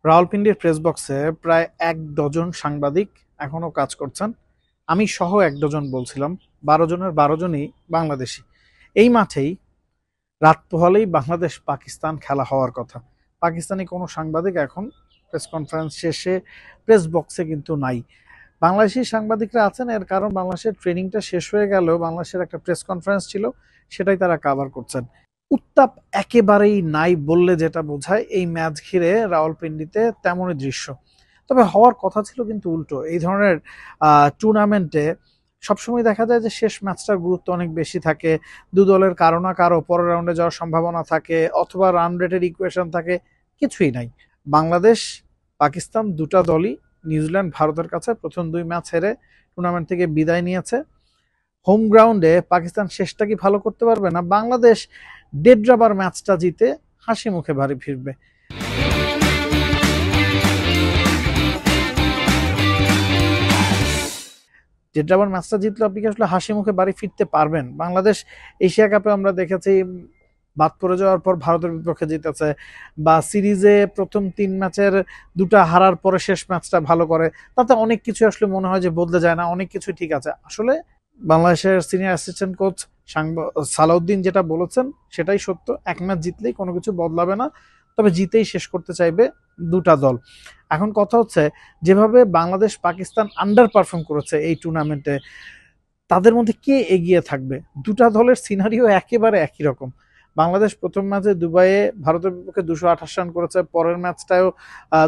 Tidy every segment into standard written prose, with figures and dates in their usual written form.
রাওয়ালপিন্ডির press বক্সে প্রায় ১ dozen সাংবাদিক এখনো কাজ করছেন। আমি সহ ১ ডজন বলছিলাম, ১২ জনের ১২ জনই বাংলাদেশি। এই মাঠেই রাত পোহালেই বাংলাদেশ পাকিস্তান খেলা হওয়ার কথা। পাকিস্তানি কোনো সাংবাদিক এখন প্রেস কনফারেন্স শেষে প্রেস বক্সে কিন্তু নাই। বাংলাদেশি সাংবাদিকরা আছেন, এর কারণ বাংলাদেশের ট্রেনিংটা শেষ হয়ে গেল, বাংলাদেশের একটা প্রেস কনফারেন্স ছিল, সেটাই তারা কাভার করছেন। উত্তাপ একেবারেই নাই বললে যেটা বোঝায় এই ম্যাচ ঘিরে রাওয়ালপিন্ডিতে তেমনই দৃশ্য। তবে হওয়ার কথা ছিল কিন্তু উল্টো। এই ধরনের টুর্নামেন্টে সবসময় দেখা যায় যে শেষ ম্যাচটার গুরুত্ব অনেক বেশি থাকে। দু দলের কারো না কারো পরের রাউন্ডে যাওয়ার সম্ভাবনা থাকে, অথবা রান রেটের ইকুয়েশন থাকে। কিছুই নাই। বাংলাদেশ পাকিস্তান দুটা দলই নিউজিল্যান্ড ভারতের কাছে প্রথম ২ ম্যাচ হেরে টুর্নামেন্ট থেকে বিদায় নিয়েছে। হোম গ্রাউন্ডে পাকিস্তান শেষটা কি ভালো করতে পারবে না? বাংলাদেশ ডেড রাবার ম্যাচটা জিতে হাসি মুখে বাড়ি ফিরবে। ডেড রাবার ম্যাচটা জিতলে আপনি কি আসলে হাসি মুখে বাড়ি ফিরতে পারবেন? বাংলাদেশ এশিয়া কাপে আমরা দেখেছি বাদ পড়ে যাওয়ার পর ভারতের বিপক্ষে জিতেছে, বা সিরিজে প্রথম ৩ ম্যাচের ২টা হারার পরে শেষ ম্যাচটা ভালো করে। তাতে অনেক কিছু আসলে মনে হয় যে বদলে যায় না, অনেক কিছু ঠিক আছে। আসলে বাংলাদেশের সিনিয়র অ্যাসিস্ট্যান্ট কোচ সালাউদ্দিন যেটা বলেছেন সেটাই সত্য। ১ ম্যাচ জিতলেই কোনো কিছু বদলাবে না, তবে জিতেই শেষ করতে চাইবে দুটা দল। এখন কথা হচ্ছে, যেভাবে বাংলাদেশ পাকিস্তান আন্ডার পারফর্ম করেছে এই টুর্নামেন্টে, তাদের মধ্যে কে এগিয়ে থাকবে? দুটা দলের সিনারিও একেবারে একই রকম। বাংলাদেশ প্রথম ম্যাচে দুবাইয়ে ভারতের বিপক্ষে ২২৮ রান করেছে, পরের ম্যাচটাও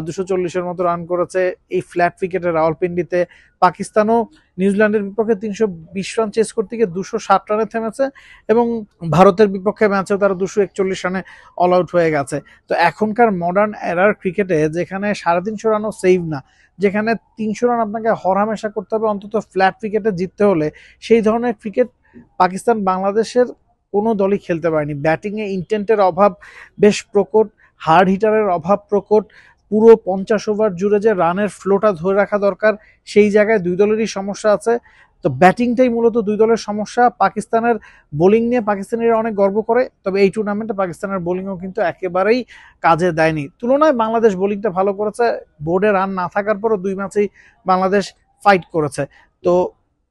২৪০-এর মতো রান করেছে এই ফ্ল্যাট উইকেটে রাওয়ালপিন্ডিতে। পাকিস্তানও নিউজিল্যান্ডের বিপক্ষে ৩২০ রান চেস করতে গিয়ে ২৬০ রানে থেমেছে, এবং ভারতের বিপক্ষে ম্যাচেও তারা ২৪১ রানে অল আউট হয়ে গেছে। তো এখনকার মডার্ন এরার ক্রিকেটে, যেখানে ৩৫০ রানও সেভ না, যেখানে ৩০০ রান আপনাকে হরহামেশা করতে হবে অন্তত ফ্ল্যাট উইকেটে জিততে হলে, সেই ধরনের ক্রিকেট পাকিস্তান বাংলাদেশের কোনো দলই খেলতে পারেনি। ব্যাটিংয়ে ইন্টেন্টের অভাব বেশ প্রকট, হার্ড হিটারের অভাব প্রকট। পুরো ৫০ ওভার জুড়ে যে রানের ফ্লোটা ধরে রাখা দরকার, সেই জায়গায় দুই দলেরই সমস্যা আছে। তো ব্যাটিংটাই মূলত দুই দলের সমস্যা। পাকিস্তানের বোলিং নিয়ে পাকিস্তানিরা অনেক গর্ব করে, তবে এই টুর্নামেন্টে পাকিস্তানের বোলিংও কিন্তু একেবারেই কাজে দেয়নি। তুলনায় বাংলাদেশ বোলিংটা ভালো করেছে। বোর্ডে রান না থাকার পরও ২ ম্যাচেই বাংলাদেশ ফাইট করেছে। তো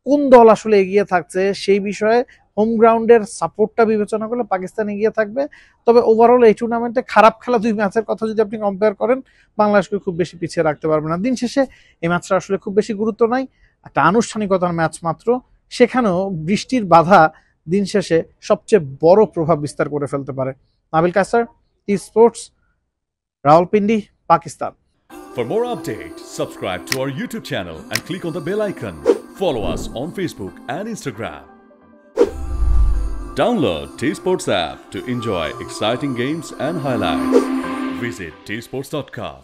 কোন দল আসলে এগিয়ে থাকছে সেই বিষয়ে হোম গ্রাউন্ডের সাপোর্টটা বিবেচনা করলে পাকিস্তান এগিয়ে থাকবে। তবে ওভারঅল এই টুর্নামেন্টে খারাপ খেলা ২ ম্যাচের কথা যদি আপনি কম্পেয়ার করেন, বাংলাদেশকে খুব বেশি পিছিয়ে রাখতে পারবে না। দিন শেষে এই ম্যাচটা আসলে খুব বেশি গুরুত্ব নাই, একটা আনুষ্ঠানিকতার ম্যাচ মাত্র। সেখানেও বৃষ্টির বাধা দিন শেষে সবচেয়ে বড় প্রভাব বিস্তার করে ফেলতে পারে। Nabil Kaisar, T sports, Rawalpindi, Pakistan. For more updates, subscribe to our YouTube channel and click on the bell icon. Follow us on Facebook and Instagram. Download T Sports app to enjoy exciting games and highlights. Visit tsports.com.